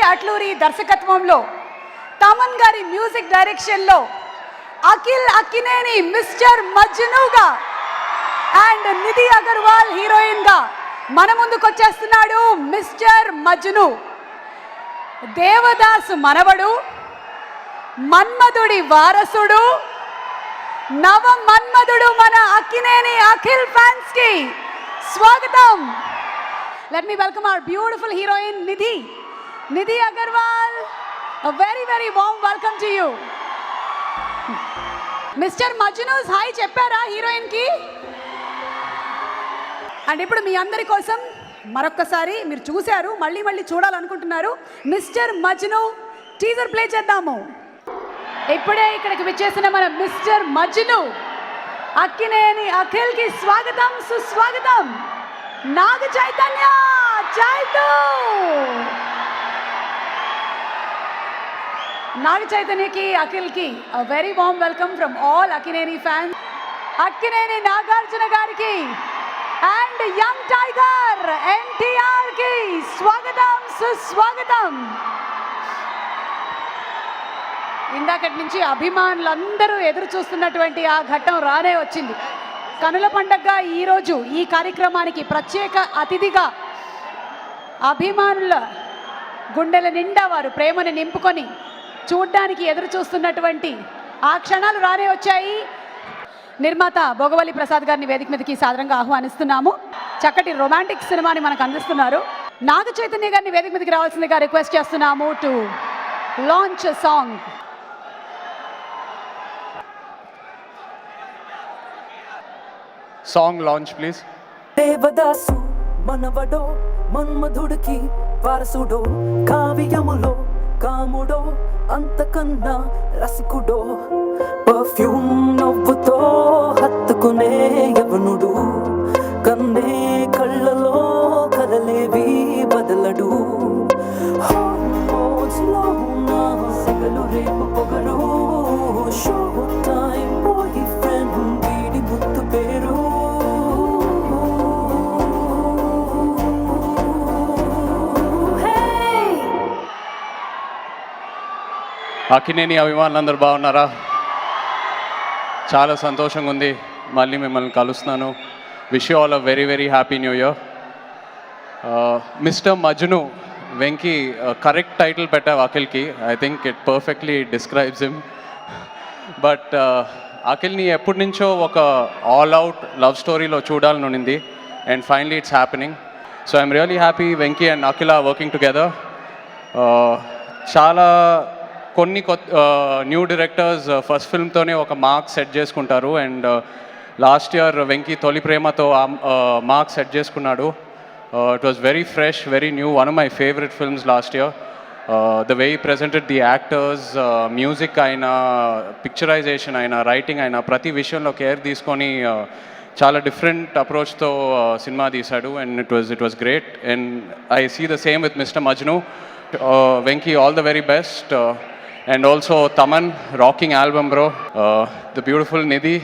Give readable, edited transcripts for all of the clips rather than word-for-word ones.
అట్లూరి దర్శకత్వంలో తమన్ గారి మ్యూజిక్ డైరెక్షన్లో అఖిల్ అక్కినేని మిస్టర్ మజ్నుగా అండ్ నిధి అగర్వాల్ హీరోయిన్ గా మన ముందుకు వచ్చేస్తున్నాడు మిస్టర్ మజ్ను. దేవదాసు మనవడు, మన్మధుడి వారసుడు, నవ మన్మధుడు మన అక్కినేని అఖిల్ ఫ్యాన్స్ కి స్వాగతం. Let me welcome our beautiful heroine Nidhi Agarwal. A very very warm welcome to you. Mr. Majnu's hi చెప్పారా హీరోయిన్ కి? అండ్ ఇప్పుడు మీ అందరి కోసం మరొక్కసారి మీరు చూశారు, మళ్ళీ మళ్ళీ చూడాలనుకుంటున్నారు, మిస్టర్ మజ్ను టీజర్ ప్లే చేద్దాము. ఇప్పుడే ఇక్కడికి విచ్చేసిన మన మిస్టర్ మజ్ను అక్కినేని అఖిల్ కి స్వాగతం, సుస్వాగతం. నాగ చైతన్య చైతు నాగ చైతన్యకి అఖిల్కి a very warm welcome from all Akkineni fans. Akkineni Nagarjuna గారికి అండ్ యంగ్ టైగర్ NTR కి స్వాగతం, సుస్వాగతం. ఇందాకటి నుంచి అభిమానులందరూ ఎదురు చూస్తున్నటువంటి ఆ ఘట్టం రానే వచ్చింది. కనుల పండగగా ఈరోజు ఈ కార్యక్రమానికి ప్రత్యేక అతిథిగా అభిమానుల గుండెల నిండా వారు ప్రేమను నింపుకొని చూడ్డానికి ఎదురు చూస్తున్నటువంటి ఆ క్షణాలు రానే వచ్చాయి. నిర్మాత భోగవల్లి ప్రసాద్ గారిని వేదిక మీదకి సాదరంగా ఆహ్వానిస్తున్నాము. చక్కటి రొమాంటిక్ సినిమాని మనకు అందిస్తున్నారు. నాగ చైతన్య గారిని వేదిక మీదకి రావాల్సిందిగా రిక్వెస్ట్ చేస్తున్నాము to launch song. Song launch please. Devadasu మనవడో, మన్మధుడికి వారసుడో, కావ్యములో కాముడో, అంతకన్నా రసికుడో, పర్ఫ్యూమ్ నవ్వుతో హత్తుకునే యవనుడు, కన్నే కళ్ళలో కలలేవి బదలడు, హార్మోన్స్లో ఉన్న సెగలు రేపు పొగరు, షో టైం బాయ్ ఫ్రెండ్ వీడి ముద్దు పేరు. అక్కినేని అభిమానులందరూ బాగున్నారా? చాలా సంతోషంగా ఉంది మళ్ళీ మిమ్మల్ని కలుస్తున్నాను. Wish you all a very very happy new year. Mister Majnu, Venky correct title పెట్టావు అఖిల్కి. I think it perfectly describes him. But అఖిల్ని ఎప్పటి నుంచో ఒక ఆల్ అవుట్ లవ్ స్టోరీలో చూడాలని ఉండింది and finally it's happening. So I'm really happy Venky and Akhil are working together. చాలా కొన్ని న్యూ డైరెక్టర్స్ ఫస్ట్ ఫిల్మ్తోనే ఒక మార్క్ సెట్ చేసుకుంటారు అండ్ లాస్ట్ ఇయర్ వెంకీ తొలి ప్రేమతో మార్క్ సెట్ చేసుకున్నాడు. It was very fresh, very new, one of my favourite films last year. The way presented the actors, music అయినా, picturisation అయినా, రైటింగ్ అయినా, ప్రతి విషయంలో కేర్ తీసుకొని చాలా డిఫరెంట్ అప్రోచ్తో సినిమా తీశాడు and it was great. And I see the same with mister Majnu. Venki, all the very best. And also Taman, rocking album bro. The beautiful Nidhi,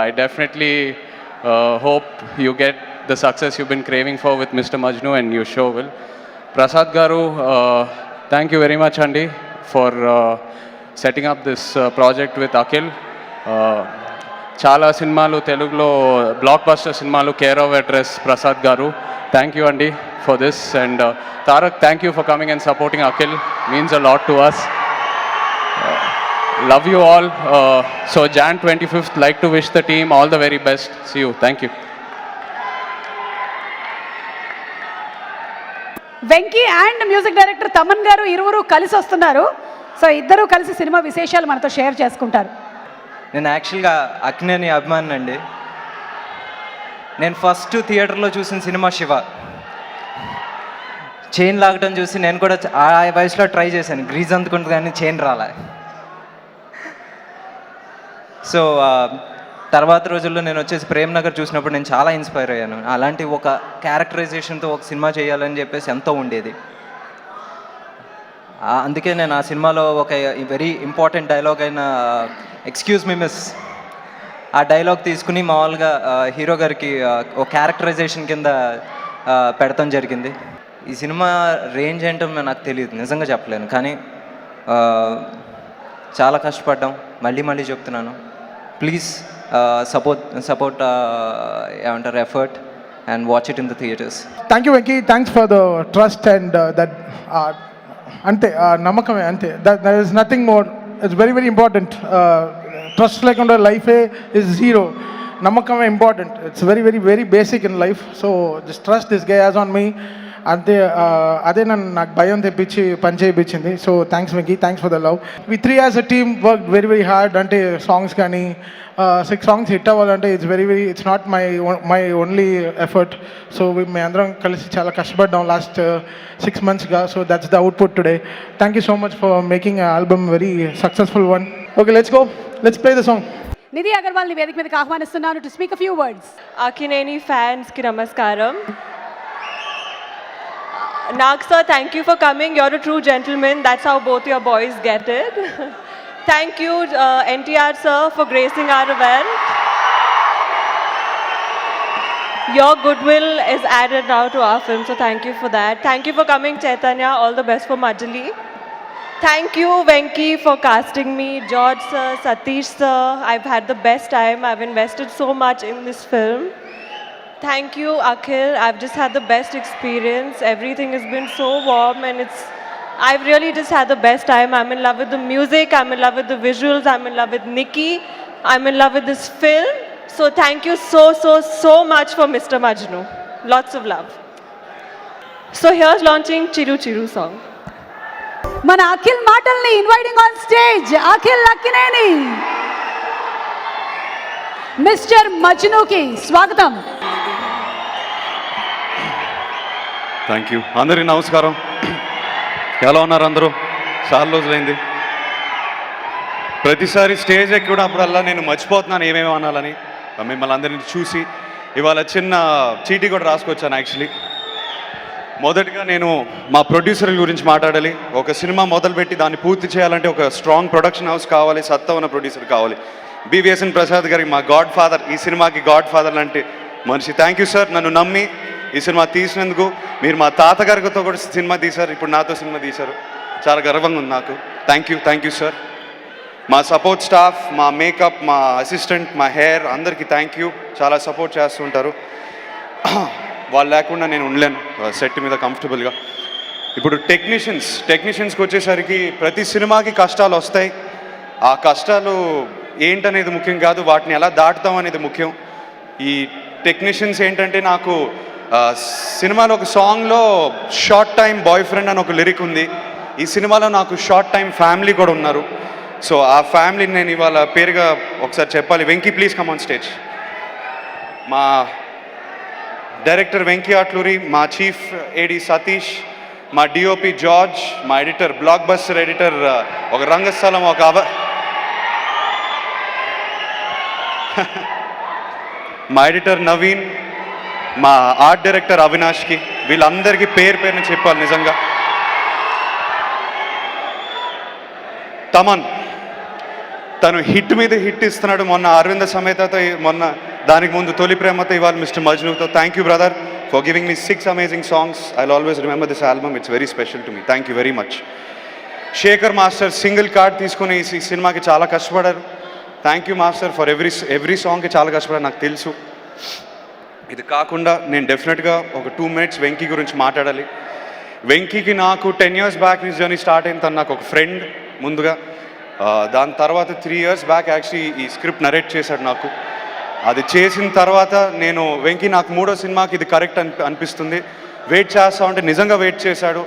I definitely hope you get the success you've been craving for with Mr. Majnu and you sure will. Prasad Garu, thank you very much Andi for setting up this project with Akhil. Chala సినిమాలు తెలుగులో block buster సినిమాలు care of address Prasad గారు. Thank you అండి for this and Tarak, thank you for coming and supporting Akhil, means a lot to us. Love you all. So Jan 25th, like to wish the team all the very best. See you. Thank you. Venky and music director Thaman గారు ఇరువురు కలిసి వస్తున్నారు. So ఇద్దరు కలిసి cinema విశేషాలు మనతో share చేసుకుంటారు. నేను యాక్చువల్గా అక్కినేని అభిమాని అండి. నేను ఫస్ట్ థియేటర్లో చూసిన సినిమా శివ. చైన్ లాగటం చూసి నేను కూడా ఆ వయసులో ట్రై చేశాను, గ్రీజ్ అందుకుంటుంది కానీ చైన్ రాలే. సో తర్వాత రోజుల్లో నేను వచ్చేసి ప్రేమ్ నగర్ చూసినప్పుడు నేను చాలా ఇన్స్పైర్ అయ్యాను. అలాంటి ఒక క్యారెక్టరైజేషన్తో ఒక సినిమా చేయాలని చెప్పేసి ఎంతో ఉండేది. అందుకే నేను ఆ సినిమాలో ఒక వెరీ ఇంపార్టెంట్ డైలాగ్ అయిన ఎక్స్క్యూజ్ మీ మిస్, ఆ డైలాగ్ తీసుకుని మామూలుగా హీరో గారికి ఒక క్యారెక్టరైజేషన్ కింద పెడతాం జరిగింది. ఈ సినిమా రేంజ్ ఏంటో నాకు తెలియదు, నిజంగా చెప్పలేను. కానీ చాలా కష్టపడ్డాం, మళ్ళీ మళ్ళీ చెప్తున్నాను. ప్లీజ్ సపోర్ట్ ఏమంటారు effort and watch it in the theatres. Thank you Venky, thanks for the trust and that అంతే నమ్మకమే అంతే. That is nothing more. It's very very important. Trust లేకుండా లైఫే ఇస్ జీరో. నమ్మకమే important. It's very very very basic in life. So just trust this guy as on me. అంతే, అదే నాకు భయం తెప్పించి పని చేయించింది. So thanks Venky, thanks for the love. We three as a team work very very hard. అంటే songs కానీ 6 songs hit అవ్వాలంటే it's not my only effort. So మేము అందరం కలిసి చాలా కష్టపడ్డాం లాస్ట్ 6 monthsగా. So that's the output today. Thank you so much for making album very successful one. Okay, let's go, let's play the song. Nidhi అగర్వాల్ని వేదిక మీదకి ఆహ్వానిస్తున్నాను to speak a few words. Akineni fans ki namaskaram. Nag sir, thank you for coming. You're a true gentleman. That's how both your boys get it. Thank you NTR sir for gracing our event. Your goodwill is added now to our film, so thank you for that. Thank you for coming Chaitanya. All the best for Majali. Thank you Venki for casting me. George sir, Satish sir. I've had the best time. I've invested so much in this film. Thank you Akhil. I've just had the best experience. Everything has been so warm and I've really just had the best time. I'm in love with the music. I'm in love with the visuals. I'm in love with Nikki. I'm in love with this film. So thank you so much for Mr. Majnu. Lots of love. So here's launching Chiru Chiru song. మన అఖిల్ మాటల్ని inviting on stage Akhil Akkineni, mister మజ్నుకి స్వాగతం. Thank you. అందరికీ నమస్కారం. ఎలా ఉన్నారు అందరూ? చాలా రోజులైంది. ప్రతిసారి స్టేజ్ ఎక్కినప్పుడల్లా నేను మర్చిపోతున్నాను ఏమేమి అనాలని. మిమ్మల్ని అందరినీ చూసి ఇవాళ చిన్న చీటీ కూడా రాసుకొచ్చాను. యాక్చువల్లీ మొదటిగా నేను మా ప్రొడ్యూసర్ల గురించి మాట్లాడాలి. ఒక సినిమా మొదలుపెట్టి దాన్ని పూర్తి చేయాలంటే ఒక స్ట్రాంగ్ ప్రొడక్షన్ హౌస్ కావాలి, సత్తా ఉన్న ప్రొడ్యూసర్ కావాలి. బివిఎస్ఎన్ ప్రసాద్ గారికి మా గాడ్ ఫాదర్, ఈ సినిమాకి గాడ్ ఫాదర్ లాంటి మనిషి. థ్యాంక్ యూ సార్, నన్ను నమ్మి ఈ సినిమా తీసినందుకు. మీరు మా తాతగారితో కూడా సినిమా తీశారు, ఇప్పుడు నాతో సినిమా తీశారు. చాలా గర్వంగా ఉంది నాకు. Thank you sir. మా సపోర్ట్ స్టాఫ్, మా మేకప్, మా అసిస్టెంట్, మా హెయిర్ అందరికీ థ్యాంక్ యూ. చాలా సపోర్ట్ చేస్తుంటారు. వాళ్ళు లేకుండా నేను ఉండలేను సెట్ మీద కంఫర్టబుల్గా. ఇప్పుడు టెక్నీషియన్స్కి వచ్చేసరికి ప్రతి సినిమాకి కష్టాలు వస్తాయి. ఆ కష్టాలు ఏంటనేది ముఖ్యం కాదు, వాటిని ఎలా దాటుతాం అనేది ముఖ్యం. ఈ టెక్నీషియన్స్ ఏంటంటే, నాకు సినిమాలో ఒక సాంగ్లో షార్ట్ టైం బాయ్ ఫ్రెండ్ అని ఒక లిరిక్ ఉంది. ఈ సినిమాలో నాకు షార్ట్ టైం ఫ్యామిలీ కూడా ఉన్నారు. సో ఆ ఫ్యామిలీని నేను ఇవాళ పేరుగా ఒకసారి చెప్పాలి. Venky please come on stage. మా డైరెక్టర్ వెంకీ అట్లూరి, మా చీఫ్ ఏడి సతీష్, మా డిఓపి జార్జ్, మా ఎడిటర్ బ్లాక్ బస్టర్ ఎడిటర్ ఒక రంగస్థలం ఒక మా ఎడిటర్ నవీన్, మా ఆర్ట్ డైరెక్టర్ అవినాష్కి, వీళ్ళందరికీ పేరుని చెప్పాలి నిజంగా. తమన్ తను హిట్ మీద హిట్ ఇస్తున్నాడు. మొన్న అరవింద సమేతతో, మొన్న దానికి ముందు తొలి ప్రేమతో, ఇవాళ మిస్టర్ మజ్నుతో. Thank you brother for giving me 6 amazing songs. I will always remember this album. It's very special to me. Thank you very much. Shekhar master single card తీసుకుని ఈ సినిమాకి చాలా కష్టపడారు. Thank you master for every సాంగ్కి చాలా కష్టపడారు, నాకు తెలుసు. ఇది కాకుండా నేను డెఫినెట్గా ఒక 2 minutes వెంకీ గురించి మాట్లాడాలి. వెంకీకి నాకు 10 years బ్యాక్ నీ జర్నీ స్టార్ట్ అయింది. తను నాకు ఒక ఫ్రెండ్ ముందుగా. దాని తర్వాత 3 years బ్యాక్ యాక్చువల్లీ ఈ స్క్రిప్ట్ నరేట్ చేశాడు నాకు. అది చేసిన తర్వాత నేను వెంకీ నాకు 3వ సినిమాకి ఇది కరెక్ట్ అనిపిస్తుంది, వెయిట్ చేస్తా ఉంటే నిజంగా వెయిట్ చేశాడు.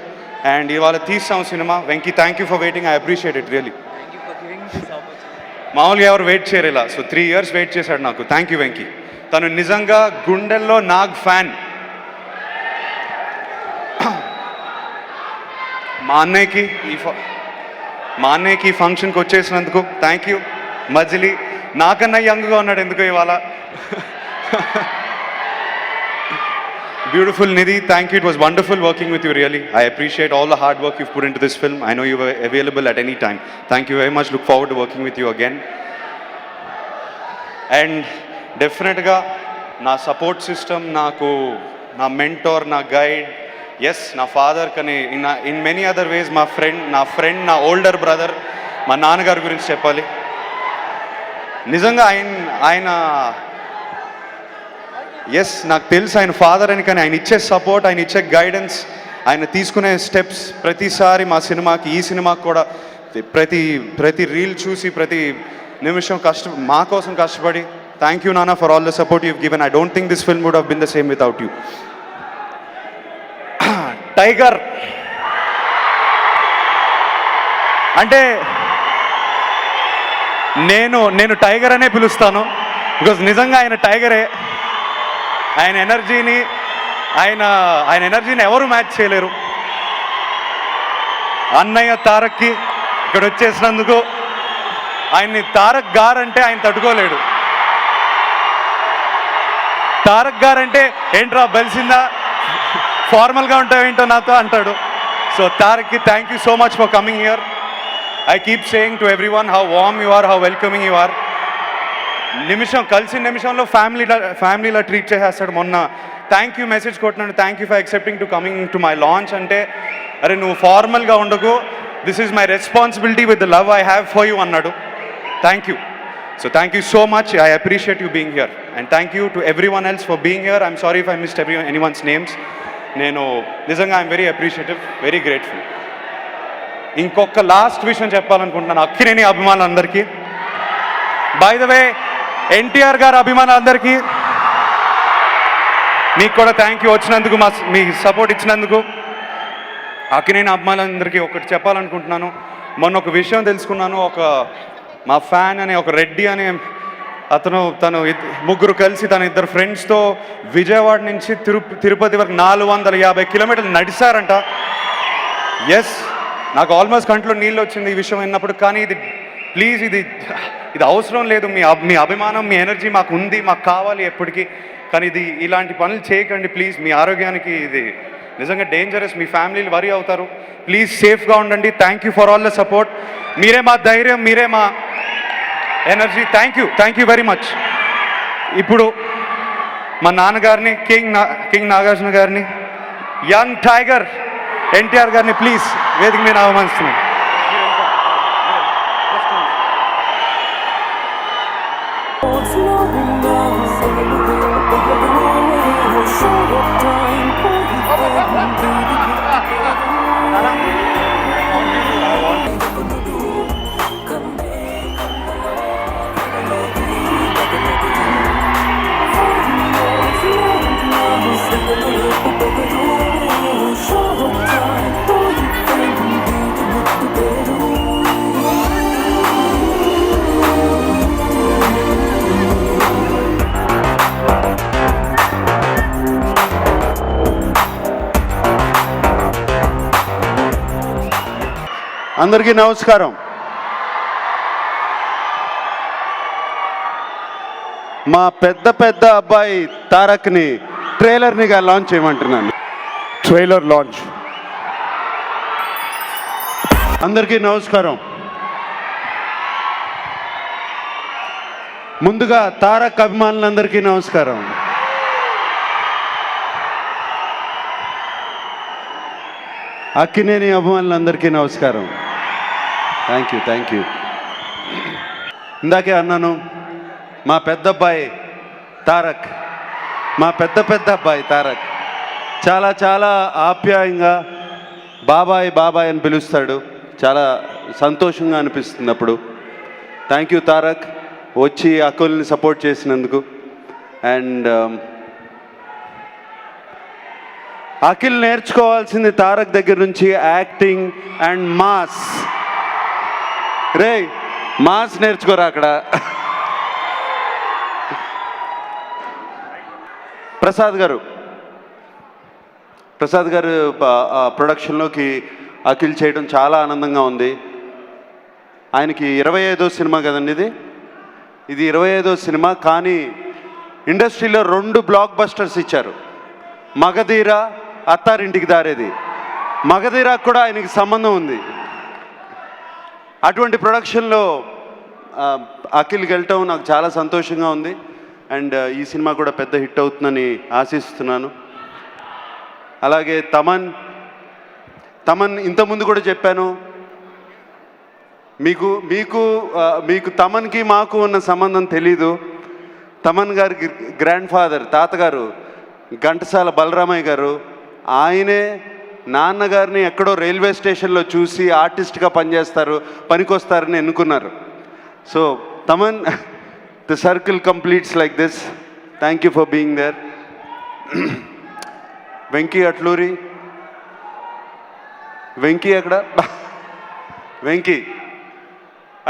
అండ్ ఇవాళ తీస్తాం cinema. Venky thank you for waiting. I appreciate it really. మామూలుగా ఎవరు వెయిట్ చేయరేలా. సో 3 years వెయిట్ చేశాడు నాకు. Thank you Venky. తను నిజంగా గుండెల్లో నాగ్ ఫ్యాన్. మా అన్నయ్యకి ఫంక్షన్కి వచ్చేసినందుకు థ్యాంక్ యూ. మజిలీ నాకన్నా యంగ్గా ఉన్నాడు ఎందుకో ఇవాళ. Beautiful Nidhi, thank you. It was wonderful working with you really. I appreciate all the hard work you put in to this film. I know you were available at any time. Thank you very much. Look forward to working with you again. And డెఫినెట్గా నా support system, నాకు నా mentor, నా guide, yes నా father కానీ in many other ways నా friend నా older brother మా నాన్నగారి గురించి చెప్పాలి. నిజంగా ఆయన ఎస్ నాకు తెలుసు ఆయన ఫాదర్ అని, కానీ ఆయన ఇచ్చే సపోర్ట్, ఆయన ఇచ్చే గైడెన్స్, ఆయన తీసుకునే స్టెప్స్ ప్రతిసారి మా సినిమాకి, ఈ సినిమాకి కూడా ప్రతి రీల్ చూసి ప్రతి నిమిషం మా కోసం కష్టపడి థ్యాంక్ యూ నాన్న for all the support you've given. I don't think this film would have been the same without you. Tiger అంటే నేను టైగర్ అనే పిలుస్తాను, బికాజ్ నిజంగా ఆయన టైగరే. ఆయన ఎనర్జీని ఎవరు మ్యాచ్ చేయలేరు. అన్నయ్య తారక్కి ఇక్కడ వచ్చేసినందుకు ఆయన్ని తారక్ గారు అంటే ఆయన తట్టుకోలేడు. తారక్ గారు అంటే ఏంట్రా బలిసిందా, ఫార్మల్గా ఉంటావేంటో నాతో అంటాడు. సో తారక్కి thank you so much for coming here. I keep saying to everyone how warm you are, how welcoming you are. కలిసిన నిమిషంలో ఫ్యామిలీలా ట్రీట్ చేసేస్తాడు. మొన్న థ్యాంక్ యూ మెసేజ్ కొట్టినాడు, thank you for accepting to coming to my launch అంటే, అరే నువ్వు ఫార్మల్గా ఉండకు, this is my responsibility with the love I have for you అన్నాడు. Thank you. So thank you so much. I appreciate you being here and thank you to everyone else for being here. I'm sorry if I missed anyone's names. నేను నిజంగా I'm very appreciative, very grateful. ఇంకొక last విషయం చెప్పాలనుకుంటున్నాను అక్కినేని అభిమానులందరికీ. By the way NTR గారి అభిమానులందరికీ మీకు కూడా థ్యాంక్ యూ వచ్చినందుకు, మీ సపోర్ట్ ఇచ్చినందుకు. అక్కినేని అభిమానులందరికీ ఒకటి చెప్పాలనుకుంటున్నాను. మొన్న ఒక విషయం తెలుసుకున్నాను. మా ఫ్యాన్ అనే ఒక రెడ్డి అనే తను ముగ్గురు కలిసి తన ఇద్దరు ఫ్రెండ్స్తో విజయవాడ నుంచి తిరుపతి వరకు 450 కిలోమీటర్లు నడిచారంట. ఎస్, నాకు ఆల్మోస్ట్ కంట్లో నీళ్ళు వచ్చింది ఈ విషయం విన్నప్పుడు. కానీ ప్లీజ్ ఇది అవసరం లేదు. మీ అభిమానం, మీ ఎనర్జీ మాకు ఉంది, మాకు కావాలి ఎప్పటికీ. కానీ ఇలాంటి పనులు చేయకండి ప్లీజ్. మీ ఆరోగ్యానికి ఇది నిజంగా డేంజరస్. మీ ఫ్యామిలీలు వరీ అవుతారు. ప్లీజ్ సేఫ్గా ఉండండి. Thank you for all the support. మీరే మా ధైర్యం, మీరే మా energy. Thank you very much. ఇప్పుడు మా నాన్నగారిని, కింగ్ నాగార్జున గారిని, యంగ్ టైగర్ ఎన్టీఆర్ గారిని ప్లీజ్ వేదిక మీద ఆహ్వానిస్తున్నాను. అందరికీ నమస్కారం. మా పెద్ద అబ్బాయి తారక్ని ట్రైలర్నిగా లాంచ్ చేయమంటున్నాను. Trailer launch. అందరికీ నమస్కారం. ముందుగా తారక్ అభిమానులందరికీ నమస్కారం. అక్కినేని అభిమానులందరికీ నమస్కారం. Thank you. ఇందాకే అన్నాను, మా పెద్ద అబ్బాయి తారక్ చాలా ఆప్యాయంగా బాబాయ్ అని పిలుస్తాడు. చాలా సంతోషంగా అనిపిస్తుంది అప్పుడు. థ్యాంక్ యూ తారక్, వచ్చి అక్కుల్ని సపోర్ట్ చేసినందుకు. అండ్ అఖిల్ నేర్చుకోవాల్సింది తారక్ దగ్గర నుంచి యాక్టింగ్ అండ్ మాస్. మాస్ నేర్చుకోరా అక్కడ. ప్రసాద్ గారు ప్రొడక్షన్లోకి అఖిల్ చేయడం చాలా ఆనందంగా ఉంది. ఆయనకి 25వ సినిమా కదండి ఇది 25వ సినిమా. కానీ ఇండస్ట్రీలో 2 బ్లాక్ బస్టర్స్ ఇచ్చారు, మగధీర, అత్తారింటికి దారేది. మగధీరాకు కూడా ఆయనకి సంబంధం ఉంది. అటువంటి ప్రొడక్షన్లో అఖిల్కి వెళ్ళటం నాకు చాలా సంతోషంగా ఉంది. అండ్ ఈ సినిమా కూడా పెద్ద హిట్ అవుతుందని ఆశిస్తున్నాను. అలాగే తమన్ ఇంతకుముందు కూడా చెప్పాను, మీకు తమన్కి మాకు ఉన్న సంబంధం తెలీదు. తమన్ గారికి గ్రాండ్ ఫాదర్, తాతగారు ఘంటసాల బలరామయ్య గారు, ఆయనే నాన్నగారిని ఎక్కడో రైల్వే స్టేషన్లో చూసి ఆర్టిస్ట్గా పనికొస్తారని ఎన్నుకున్నారు. So Thaman, the circle completes like this. Thank you for being there. Venky Atluri, Venky అక్కడ, వెంకీ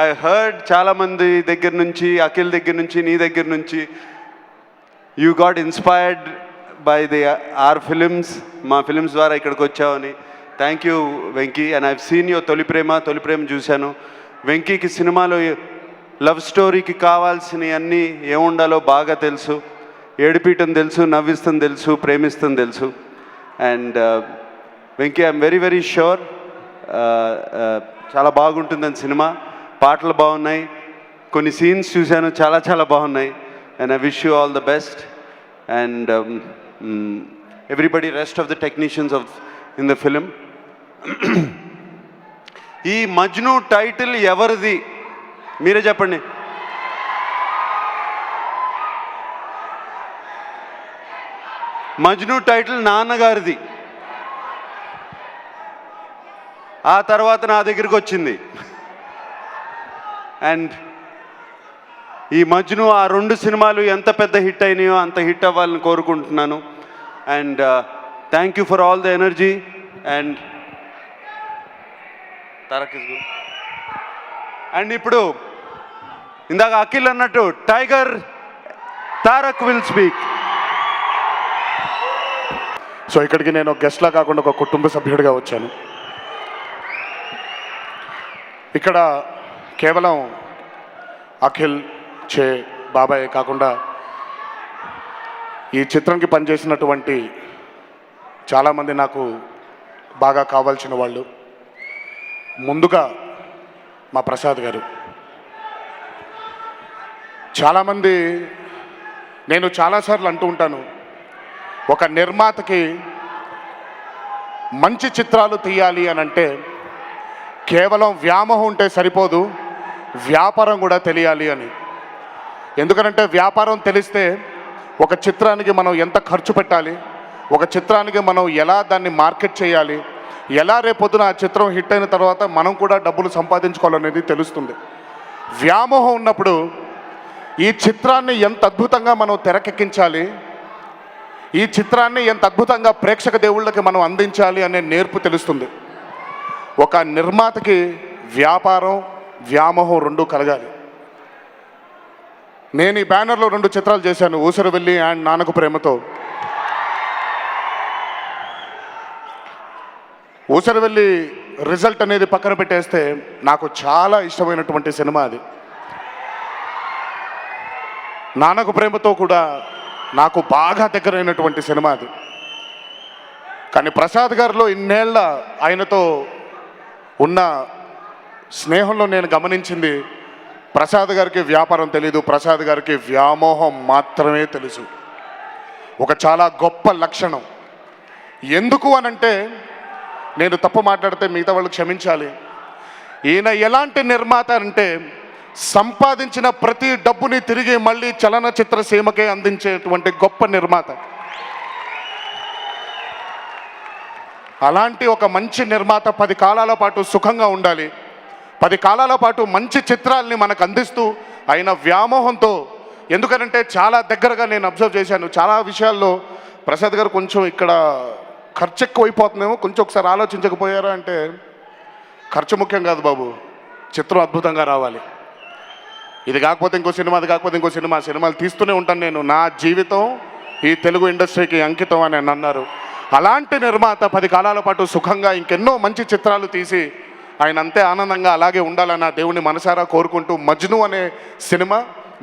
ఐ హర్డ్ చాలామంది దగ్గర నుంచి, అఖిల్ దగ్గర నుంచి, నీ దగ్గర నుంచి, you got inspired by our films, మా ఫిలిమ్స్ ద్వారా ఇక్కడికి వచ్చావని. Thank you Venky. And I've seen your Tholi Prema చూశాను. వెంకీకి సినిమాలో లవ్ స్టోరీకి కావాల్సినవి అన్నీ ఏముండాలో బాగా తెలుసు. ఏడిపీయటం తెలుసు, నవ్విస్తుంది తెలుసు, ప్రేమిస్తుంది తెలుసు. And Venky, I'm very very sure చాలా బాగుంటుందని సినిమా. పాటలు బాగున్నాయి, కొన్ని సీన్స్ చూశాను, చాలా చాలా బాగున్నాయి. And I wish you all the best. And everybody, rest of the technicians in the film. ఈ మజ్ను టైటిల్ ఎవరిది మీరే చెప్పండి. మజ్ను టైటిల్ నాన్నగారిది. ఆ తర్వాత నా దగ్గరికి వచ్చింది. అండ్ ఈ మజ్ను, ఆ 2 సినిమాలు ఎంత పెద్ద హిట్ అయినాయో అంత హిట్ అవ్వాలని కోరుకుంటున్నాను. And thank you for all the energy. And ఇప్పుడు ఇందాక అఖిల్ అన్నట్టు tiger Tarak will speak. So ఇక్కడికి నేను గెస్ట్లా కాకుండా ఒక కుటుంబ సభ్యుడిగా వచ్చాను. ఇక్కడ కేవలం అఖిల్, చే, బాబాయ్ కాకుండా ఈ చిత్రంకి పనిచేసినటువంటి చాలామంది నాకు బాగా కావాల్సిన వాళ్ళు. ముందుగా మా ప్రసాద్ గారు. చాలామంది, నేను చాలాసార్లు అంటూ ఉంటాను, ఒక నిర్మాతకి మంచి చిత్రాలు తీయాలి అని అంటే కేవలం వ్యామోహం ఉంటే సరిపోదు, వ్యాపారం కూడా తెలియాలి అని. ఎందుకనంటే వ్యాపారం తెలిస్తే ఒక చిత్రానికి మనం ఎంత ఖర్చు పెట్టాలి, ఒక చిత్రానికి మనం ఎలా దాన్ని మార్కెట్ చేయాలి, ఎలా రేపొద్దున ఆ చిత్రం హిట్ అయిన తర్వాత మనం కూడా డబ్బులు సంపాదించుకోవాలనేది తెలుస్తుంది. వ్యామోహం ఉన్నప్పుడు ఈ చిత్రాన్ని ఎంత అద్భుతంగా మనం తెరకెక్కించాలి, ఈ చిత్రాన్ని ఎంత అద్భుతంగా ప్రేక్షక దేవుళ్ళకి మనం అందించాలి అనే నేర్పు తెలుస్తుంది. ఒక నిర్మాతకి వ్యాపారం, వ్యామోహం 2 కలగాలి. నేను ఈ బ్యానర్లో 2 చిత్రాలు చేశాను, ఊసరవెల్లి and Nannaku Prematho. Oosaravelli result అనేది పక్కన పెట్టేస్తే నాకు చాలా ఇష్టమైనటువంటి సినిమా అది. నాన్నకు ప్రేమతో కూడా నాకు బాగా దగ్గరైనటువంటి సినిమా అది. కానీ ప్రసాద్ గారిలో ఇన్నేళ్ల ఆయనతో ఉన్న స్నేహంలో నేను గమనించింది, ప్రసాద్ గారికి వ్యాపారం తెలీదు, ప్రసాద్ గారికి వ్యామోహం మాత్రమే తెలుసు. ఒక చాలా గొప్ప లక్షణం. ఎందుకు అనంటే, నేను తప్పు మాట్లాడితే మిగతా వాళ్ళు క్షమించాలి, ఈయన ఎలాంటి నిర్మాత అంటే సంపాదించిన ప్రతి డబ్బుని తిరిగి మళ్ళీ చలనచిత్ర సీమకే అందించేటువంటి గొప్ప నిర్మాత. అలాంటి ఒక మంచి నిర్మాత 10 కాలాల పాటు సుఖంగా ఉండాలి, 10 కాలాల పాటు మంచి చిత్రాల్ని మనకు అందిస్తూ ఆయన వ్యామోహంతో. ఎందుకనంటే చాలా దగ్గరగా నేను అబ్జర్వ్ చేశాను, చాలా విషయాల్లో ప్రసాద్ గారు కొంచెం ఇక్కడ ఖర్చు ఎక్కువైపోతుందేమో, కొంచెం ఒకసారి ఆలోచించకపోయారా అంటే, ఖర్చు ముఖ్యం కాదు బాబు, చిత్రం అద్భుతంగా రావాలి. ఇది కాకపోతే ఇంకో సినిమా, అది కాకపోతే ఇంకో సినిమా, సినిమాలు తీస్తూనే ఉంటాను నేను, నా జీవితం ఈ తెలుగు ఇండస్ట్రీకి అంకితం అని అన్నారు. అలాంటి నిర్మాత 10 కాలాల పాటు సుఖంగా ఇంకెన్నో మంచి చిత్రాలు తీసి ఆయన అంతే ఆనందంగా అలాగే ఉండాలని దేవుని మనసారా కోరుకుంటూ, మజ్ను అనే సినిమా,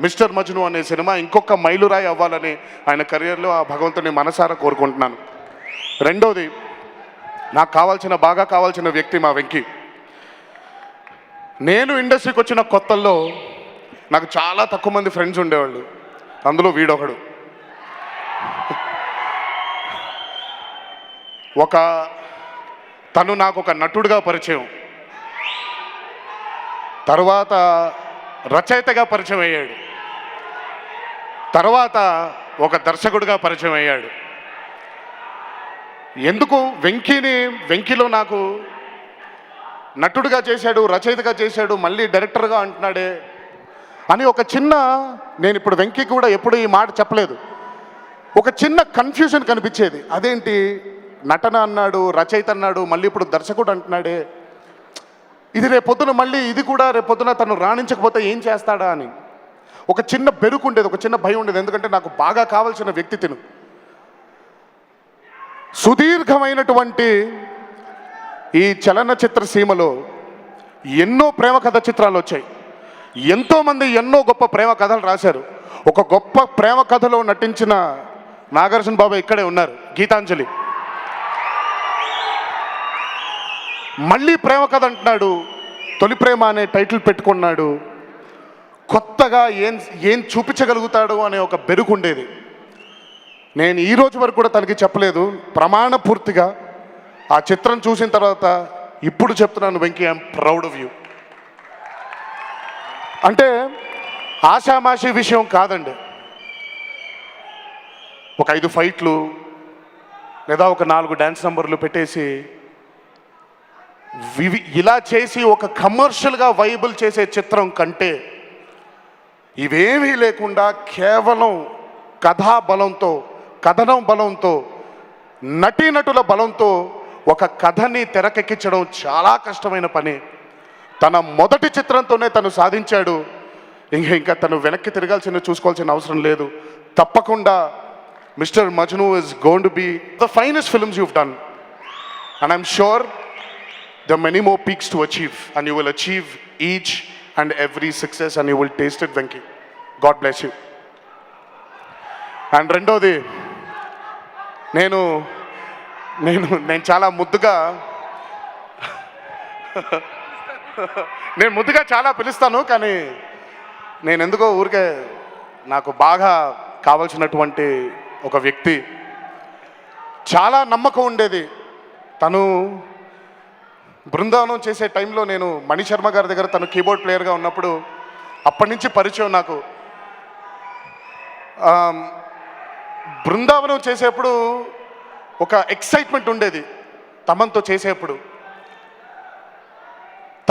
మిస్టర్ మజ్ను అనే సినిమా ఇంకొక మైలురాయి అవ్వాలని ఆయన కెరియర్లో ఆ భగవంతుని మనసారా కోరుకుంటున్నాను. రెండోది, నాకు బాగా కావాల్సిన వ్యక్తి మా వెంకీ. నేను ఇండస్ట్రీకి వచ్చిన కొత్తల్లో నాకు చాలా తక్కువ మంది ఫ్రెండ్స్ ఉండేవాళ్ళు, అందులో వీడొకడు. తను నాకు ఒక నటుడుగా పరిచయం, తర్వాత రచయితగా పరిచయం అయ్యాడు, తర్వాత ఒక దర్శకుడిగా పరిచయం అయ్యాడు. ఎందుకు వెంకీలో నాకు నటుడిగా చేశాడు, రచయితగా చేశాడు, మళ్ళీ డైరెక్టర్గా అంటున్నాడే అని ఒక చిన్న, నేను ఇప్పుడు వెంకీకి కూడా ఎప్పుడు ఈ మాట చెప్పలేదు, ఒక చిన్న కన్ఫ్యూజన్ కనిపించేది. అదేంటి నటన అన్నాడు, రచయిత అన్నాడు, మళ్ళీ ఇప్పుడు దర్శకుడు అంటున్నాడే, ఇది రేపొద్దున మళ్ళీ ఇది కూడా రేపొద్దున తను రాణించకపోతే ఏం చేస్తాడా అని ఒక చిన్న బెరుకు ఉండేది, ఒక చిన్న భయం ఉండేది. ఎందుకంటే నాకు బాగా కావాల్సిన వ్యక్తి తిను. సుదీర్ఘమైనటువంటి ఈ చలనచిత్ర సీమలో ఎన్నో ప్రేమ కథ చిత్రాలు వచ్చాయి, ఎంతోమంది ఎన్నో గొప్ప ప్రేమ కథలు రాశారు. ఒక గొప్ప ప్రేమ కథలో నటించిన నాగార్జున బాబు ఇక్కడే ఉన్నారు, గీతాంజలి. మళ్ళీ ప్రేమ కథ అంటున్నాడు, తొలి ప్రేమ అనే టైటిల్ పెట్టుకున్నాడు. కొత్తగా ఏం చూపించగలుగుతాడు అనే ఒక బెరుకు ఉండేది. నేను ఈ రోజు వరకు కూడా తనకి చెప్పలేదు, ప్రమాణపూర్తిగా ఆ చిత్రం చూసిన తర్వాత ఇప్పుడు చెప్తున్నాను, Venky I'm proud of you. అంటే ఆషామాషి విషయం కాదండి. ఒక 5 ఫైట్లు లేదా ఒక 4 డ్యాన్స్ నంబర్లు పెట్టేసి ఇలా చేసి ఒక కమర్షియల్గా వైబుల్ చేసే చిత్రం కంటే ఇవేమీ లేకుండా కేవలం కథా బలంతో, కథనం బలంతో, నటీనటుల బలంతో ఒక కథని తెరకెక్కించడం చాలా కష్టమైన పని. తన మొదటి చిత్రంతోనే తను సాధించాడు. ఇంకా తను వెనక్కి తిరగాల్సిన, చూసుకోవాల్సిన అవసరం లేదు. తప్పకుండా mister Majnu is going to be the finest films you've done, and I'm sure there are many more peaks to achieve, and you will achieve each and every success, and you will taste it, Venki. God bless you. And రెండోది, నేను చాలా ముద్దుగా చాలా పిలుస్తాను, కానీ నేను ఎందుకో ఊరికే నాకు బాగా కావాల్సినటువంటి ఒక వ్యక్తి, చాలా నమ్మకం ఉండేది. తను బృందావనం చేసే టైంలో నేను మణిశర్మ గారి దగ్గర తను కీబోర్డ్ ప్లేయర్గా ఉన్నప్పుడు అప్పటి నుంచి పరిచయం నాకు. బృందావనం చేసేప్పుడు ఒక ఎక్సైట్మెంట్ ఉండేది తమన్తో చేసేప్పుడు.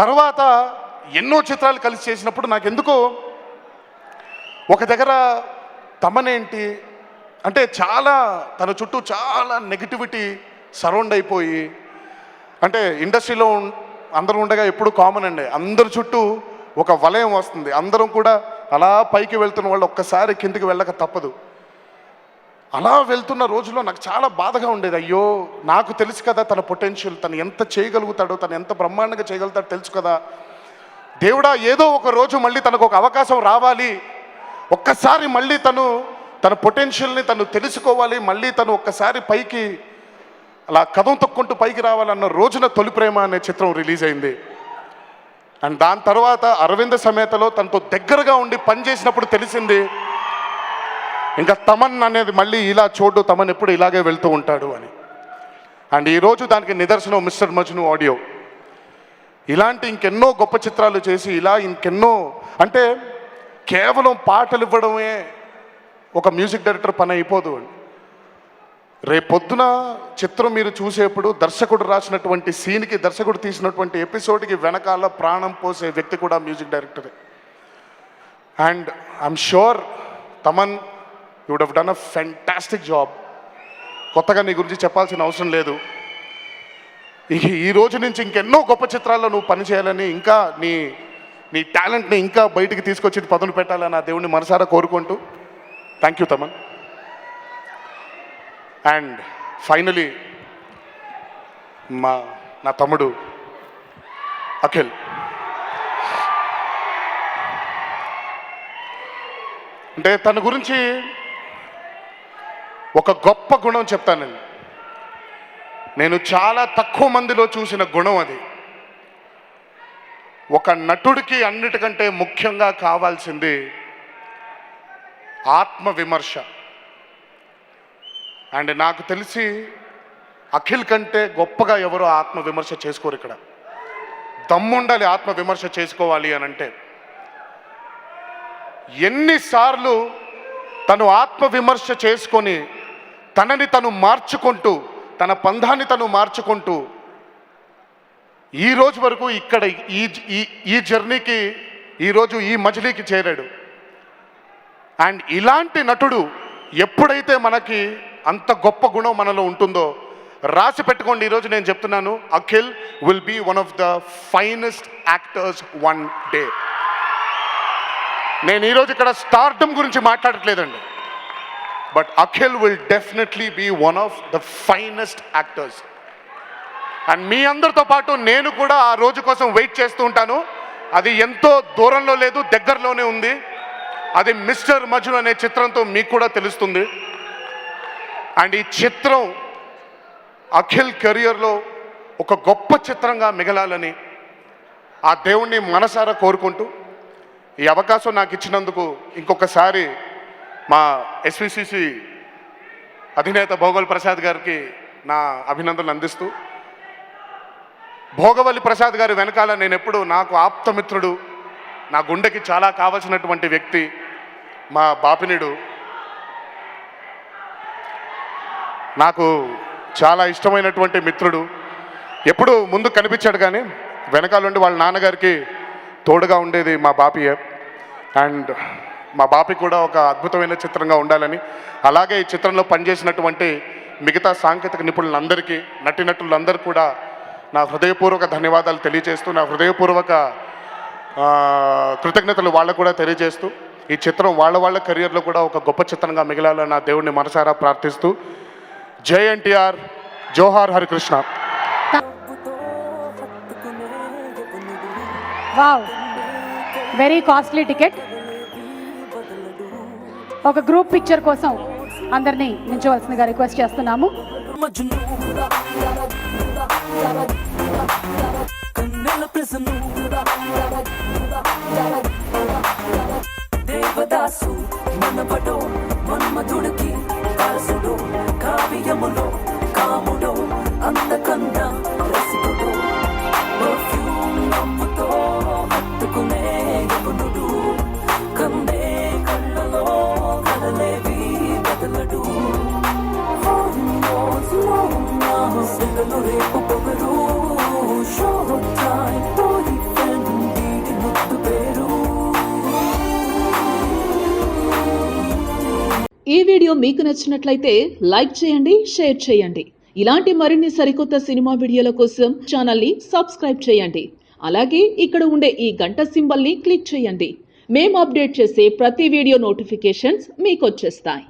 తర్వాత ఎన్నో చిత్రాలు కలిసి చేసినప్పుడు నాకు ఎందుకో ఒక దగ్గర తమనేంటి అంటే చాలా తన చుట్టూ చాలా నెగిటివిటీ సరౌండ్ అయిపోయి, అంటే ఇండస్ట్రీలో అందరూ ఉండగా ఎప్పుడు కామన్ అండి, అందరి చుట్టూ ఒక వలయం వస్తుంది, అందరం కూడా అలా పైకి వెళ్తున్న వాళ్ళు ఒక్కసారి కిందికి వెళ్ళక తప్పదు. అలా వెళ్తున్న రోజుల్లో నాకు చాలా బాధగా ఉండేది. అయ్యో, నాకు తెలుసు కదా తన పొటెన్షియల్, తను ఎంత చేయగలుగుతాడో, తను ఎంత బ్రహ్మాండంగా చేయగలుగుతాడో తెలుసు కదా. దేవుడా, ఏదో ఒక రోజు మళ్ళీ తనకు ఒక అవకాశం రావాలి, ఒక్కసారి మళ్ళీ తన పొటెన్షియల్ని తను తెలుసుకోవాలి, మళ్ళీ తను ఒక్కసారి పైకి అలా కథం తొక్కుంటూ పైకి రావాలన్న రోజున తొలి ప్రేమ అనే చిత్రం రిలీజ్ అయింది. అండ్ దాని తర్వాత అరవింద సమేతలో తనతో దగ్గరగా ఉండి పనిచేసినప్పుడు తెలిసింది ఇంకా తమన్ అనేది మళ్ళీ ఇలా చూడు, తమన్ ఎప్పుడు ఇలాగే వెళ్తూ ఉంటాడు అని. అండ్ ఈరోజు దానికి నిదర్శనం మిస్టర్ మజ్ను ఆడియో. ఇలాంటి ఇంకెన్నో గొప్ప చిత్రాలు చేసి ఇలా ఇంకెన్నో, అంటే కేవలం పాటలు ఇవ్వడమే ఒక మ్యూజిక్ డైరెక్టర్ పని అయిపోదు అండి. రేపొద్దున చిత్రం మీరు చూసేప్పుడు దర్శకుడు రాసినటువంటి సీన్కి, దర్శకుడు తీసినటువంటి ఎపిసోడ్కి వెనకాల ప్రాణం పోసే వ్యక్తి కూడా మ్యూజిక్ డైరెక్టరే. And I'm sure Thaman, you would have done a fantastic job. కొత్తగా నీ గురించి చెప్పాల్సిన అవసరం లేదు. ఈ రోజు నుంచి ఇంకెన్నో గొప్ప చిత్రాల్లో నువ్వు పనిచేయాలని, ఇంకా నీ టాలెంట్ని ఇంకా బయటికి తీసుకొచ్చి పదును పెట్టాలని ఆ దేవుడిని మనసారా కోరుకుంటూ, thank you Thaman. And finally నా తమ్ముడు అఖిల్. అంటే తన గురించి ఒక గొప్ప గుణం చెప్తానండి. నేను చాలా తక్కువ మందిలో చూసిన గుణం అది. ఒక నటుడికి అన్నిటికంటే ముఖ్యంగా కావాల్సింది ఆత్మవిమర్శ. అండ్ నాకు తెలిసి అఖిల్ కంటే గొప్పగా ఎవరో ఆత్మవిమర్శ చేసుకోరు ఇక్కడ. దమ్ముండాలి ఆత్మవిమర్శ చేసుకోవాలి అని అంటే. ఎన్నిసార్లు తను ఆత్మవిమర్శ చేసుకొని తనని తను మార్చుకుంటూ, తన పంధాన్ని తను మార్చుకుంటూ ఈ రోజు వరకు ఇక్కడ ఈ జర్నీకి, ఈరోజు ఈ మజిలీకి చేరాడు. అండ్ ఇలాంటి నటుడు ఎప్పుడైతే మనకి అంత గొప్ప గుణం మనలో ఉంటుందో రాసి పెట్టుకోండి. ఈరోజు నేను చెప్తున్నాను, Akhil will be one of the finest actors one day. నేను ఈరోజు ఇక్కడ స్టార్డమ్ గురించి మాట్లాడట్లేదండి, but Akhil will definitely be one of the finest actors. And మీ అందరితో పాటు నేను కూడా ఆ రోజు కోసం వెయిట్ చేస్తూ ఉంటాను. అది ఎంతో దూరంలో లేదు, దగ్గరలోనే ఉంది. అది మిస్టర్ మజ్ను అనే చిత్రంతో మీకు కూడా తెలుస్తుంది. అండ్ ఈ చిత్రం అఖిల్ కెరియర్లో ఒక గొప్ప చిత్రంగా మిగలాలని ఆ దేవుణ్ణి మనసారా కోరుకుంటూ, ఈ అవకాశం నాకు ఇచ్చినందుకు ఇంకొకసారి మా ఎస్విసిసి అధినేత భోగవల్లి ప్రసాద్ గారికి నా అభినందనలు అందిస్తూ, భోగవల్లి ప్రసాద్ గారి వెనకాల నేను ఎప్పుడు నాకు ఆప్తమిత్రుడు, నా గుండెకి చాలా కావలసినటువంటి వ్యక్తి మా బాపినీడు. నాకు చాలా ఇష్టమైనటువంటి మిత్రుడు. ఎప్పుడు ముందు కనిపించాడు కానీ వెనకాల ఉండి వాళ్ళ నాన్నగారికి తోడుగా ఉండేది మా బాపియే. అండ్ మా బాపి కూడా ఒక అద్భుతమైన చిత్రంగా ఉండాలని, అలాగే ఈ చిత్రంలో పనిచేసినటువంటి మిగతా సాంకేతిక నిపుణులందరికీ, నటీనటులందరికీ కూడా నా హృదయపూర్వక ధన్యవాదాలు తెలియజేస్తూ, నా హృదయపూర్వక కృతజ్ఞతలు వాళ్ళకు కూడా తెలియజేస్తూ, ఈ చిత్రం వాళ్ళ కెరియర్లో కూడా ఒక గొప్ప చిత్రంగా మిగలాలని నా దేవుడిని మనసారా ప్రార్థిస్తూ, జై ఎన్టీఆర్, జోహార్ Harikrishna. Wow, very costly ticket. ఒక గ్రూప్ పిక్చర్ కోసం అందరినీ నిల్చోవలసిందిగా రిక్వెస్ట్ చేస్తున్నాము. కన్నెల ప్రసను దేవదాసు మనవడో మన్మధుడికి వారసుడో కావ్యములో కాముడో అందకన్నా రసికుడో పర్ఫ్యూమ్ నవ్వుతో హత్తుకునే యవనుడు కందే కళ్ళలో కలలేవి బదలడు సెగలు రేపు పొగరు షో టైం బాయ్ ఫ్రెండ్ వీడి ముద్దు పేరు. ఈ వీడియో మీకు నచ్చినట్లయితే లైక్ చేయండి, షేర్ చేయండి. ఇలాంటి మరిన్ని సరికొత్త సినిమా వీడియోల కోసం ఛానల్ని సబ్స్క్రైబ్ చేయండి. అలాగే ఇక్కడ ఉండే ఈ గంట సింబల్ని క్లిక్ చేయండి. మేము అప్డేట్ చేసే ప్రతి వీడియో నోటిఫికేషన్స్ మీకు వచ్చేస్తాయి.